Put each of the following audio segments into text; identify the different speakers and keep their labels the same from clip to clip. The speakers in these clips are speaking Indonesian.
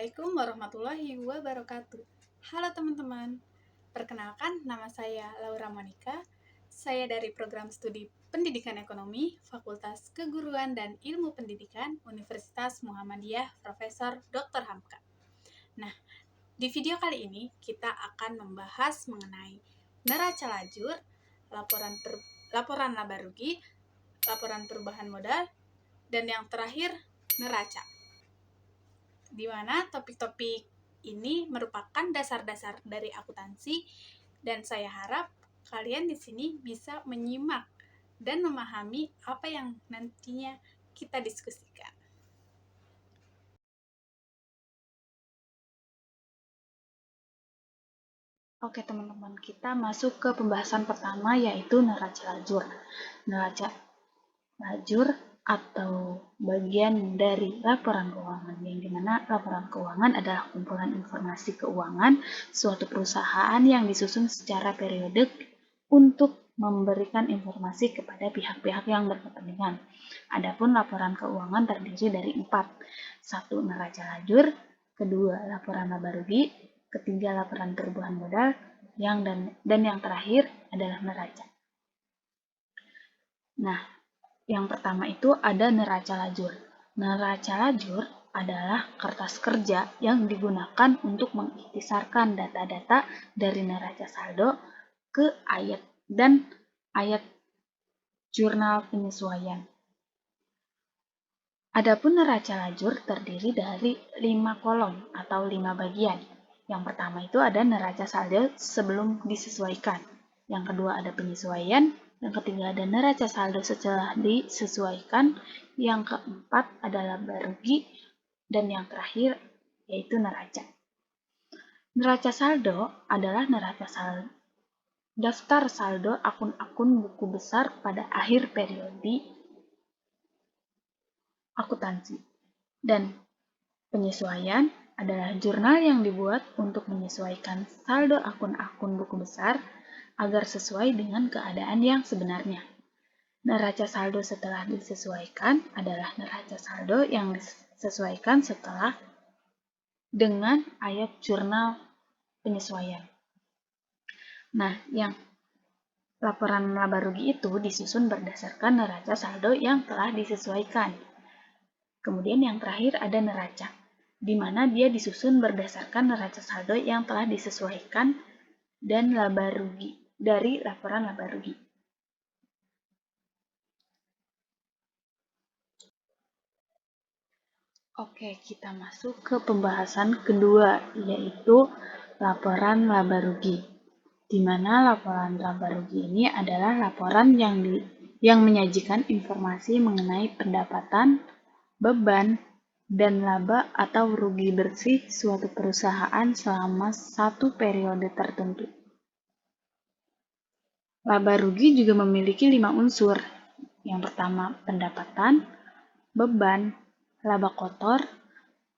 Speaker 1: Assalamualaikum warahmatullahi wabarakatuh. Halo teman-teman, perkenalkan nama saya Laura Monika. Saya dari program studi Pendidikan Ekonomi, Fakultas Keguruan dan Ilmu Pendidikan, Universitas Muhammadiyah Profesor Dr. Hamka. Nah, di video kali ini kita akan membahas mengenai neraca lajur, laporan laba rugi, laporan perubahan modal, dan yang terakhir neraca. Di mana topik-topik ini merupakan dasar-dasar dari akuntansi dan saya harap kalian di sini bisa menyimak dan memahami apa yang nantinya kita diskusikan. Oke teman-teman, kita masuk ke pembahasan pertama yaitu neraca lajur. Neraca lajur atau bagian dari laporan keuangan, yang dimana laporan keuangan adalah kumpulan informasi keuangan suatu perusahaan yang disusun secara periodik untuk memberikan informasi kepada pihak-pihak yang berkepentingan. Adapun laporan keuangan terdiri dari 4. 1. Neraca lajur, kedua laporan laba rugi, ketiga laporan perubahan modal, dan yang terakhir adalah neraca. Nah, yang pertama itu ada neraca lajur. Neraca lajur adalah kertas kerja yang digunakan untuk mengikhtisarkan data-data dari neraca saldo ke ayat dan ayat jurnal penyesuaian. Adapun neraca lajur terdiri dari 5 kolom atau 5 bagian. Yang pertama itu ada neraca saldo sebelum disesuaikan. Yang kedua ada penyesuaian. Yang ketiga ada neraca saldo setelah disesuaikan. Yang keempat adalah laba rugi. Dan yang terakhir yaitu neraca. Neraca saldo adalah daftar saldo akun-akun buku besar pada akhir periode akuntansi. Dan penyesuaian adalah jurnal yang dibuat untuk menyesuaikan saldo akun-akun buku besar agar sesuai dengan keadaan yang sebenarnya. Neraca saldo setelah disesuaikan adalah neraca saldo yang disesuaikan setelah dengan ayat jurnal penyesuaian. Nah, yang laporan laba rugi itu disusun berdasarkan neraca saldo yang telah disesuaikan. Kemudian yang terakhir ada neraca, di mana dia disusun berdasarkan neraca saldo yang telah disesuaikan dan laba rugi dari laporan laba rugi. Oke, kita masuk ke pembahasan kedua, yaitu laporan laba rugi. Di mana laporan laba rugi ini adalah laporan yang menyajikan informasi mengenai pendapatan, beban, dan laba atau rugi bersih suatu perusahaan selama satu periode tertentu. Laba rugi juga memiliki 5 unsur. Yang pertama, pendapatan, beban, laba kotor,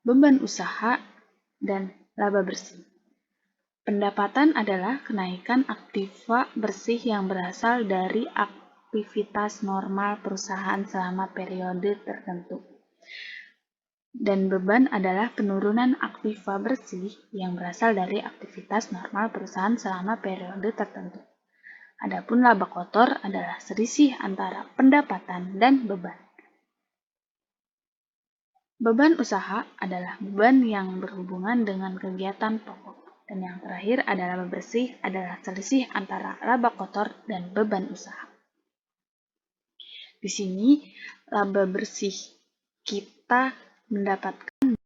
Speaker 1: beban usaha, dan laba bersih. Pendapatan adalah kenaikan aktiva bersih yang berasal dari aktivitas normal perusahaan selama periode tertentu. Dan beban adalah penurunan aktiva bersih yang berasal dari aktivitas normal perusahaan selama periode tertentu. Adapun laba kotor adalah selisih antara pendapatan dan beban. Beban usaha adalah beban yang berhubungan dengan kegiatan pokok. Dan yang terakhir adalah laba bersih adalah selisih antara laba kotor dan beban usaha. Di sini laba bersih kita mendapatkan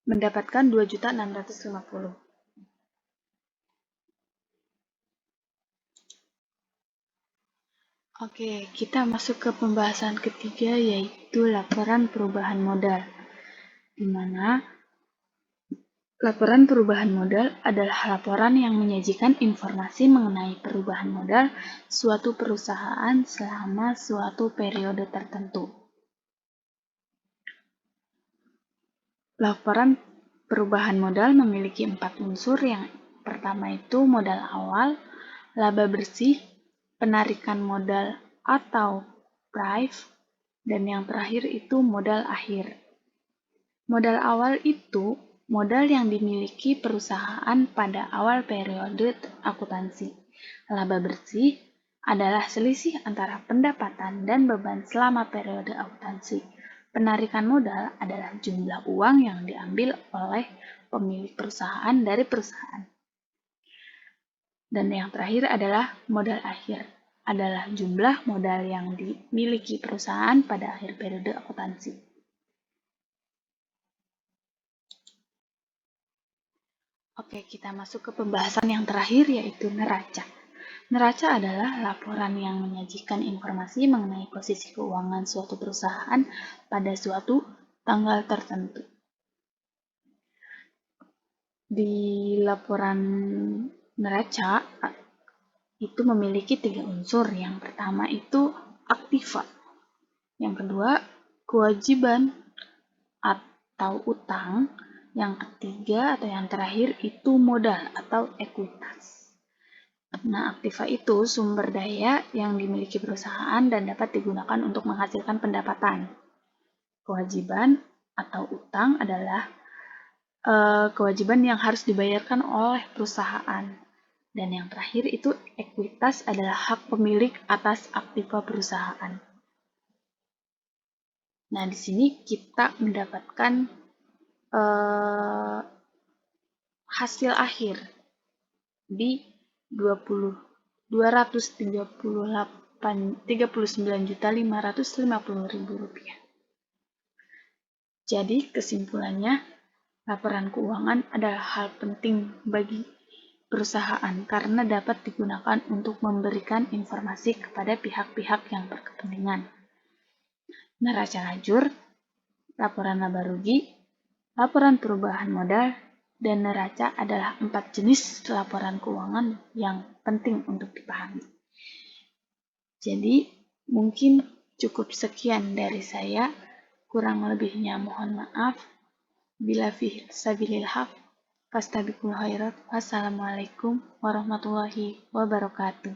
Speaker 1: 2.650.000. Oke, kita masuk ke pembahasan ketiga yaitu laporan perubahan modal. Di mana laporan perubahan modal adalah laporan yang menyajikan informasi mengenai perubahan modal suatu perusahaan selama suatu periode tertentu. Laporan perubahan modal memiliki 4 unsur. Yang pertama itu modal awal, laba bersih, penarikan modal atau price, dan yang terakhir itu modal akhir. Modal awal itu modal yang dimiliki perusahaan pada awal periode akuntansi. Laba bersih adalah selisih antara pendapatan dan beban selama periode akuntansi. Penarikan modal adalah jumlah uang yang diambil oleh pemilik perusahaan dari perusahaan. Dan yang terakhir adalah modal akhir, adalah jumlah modal yang dimiliki perusahaan pada akhir periode akuntansi. Oke, kita masuk ke pembahasan yang terakhir, yaitu neraca. Neraca adalah laporan yang menyajikan informasi mengenai posisi keuangan suatu perusahaan pada suatu tanggal tertentu. Di laporan neraca itu memiliki 3 unsur. Yang pertama itu aktiva. Yang kedua, kewajiban atau utang. Yang ketiga atau yang terakhir itu modal atau ekuitas. Nah, aktiva itu sumber daya yang dimiliki perusahaan dan dapat digunakan untuk menghasilkan pendapatan. Kewajiban atau utang adalah kewajiban yang harus dibayarkan oleh perusahaan. Dan yang terakhir itu ekuitas adalah hak pemilik atas aktiva perusahaan. Nah, di sini kita mendapatkan hasil akhir di 239.550.000 rupiah. Jadi kesimpulannya, laporan keuangan adalah hal penting bagi perusahaan karena dapat digunakan untuk memberikan informasi kepada pihak-pihak yang berkepentingan. Neraca lajur, laporan laba rugi, laporan perubahan modal, dan neraca adalah 4 jenis laporan keuangan yang penting untuk dipahami. Jadi, mungkin cukup sekian dari saya. Kurang lebihnya mohon maaf. Bila fihi sabilil haq, fastabiqul khairat. Wassalamualaikum warahmatullahi wabarakatuh.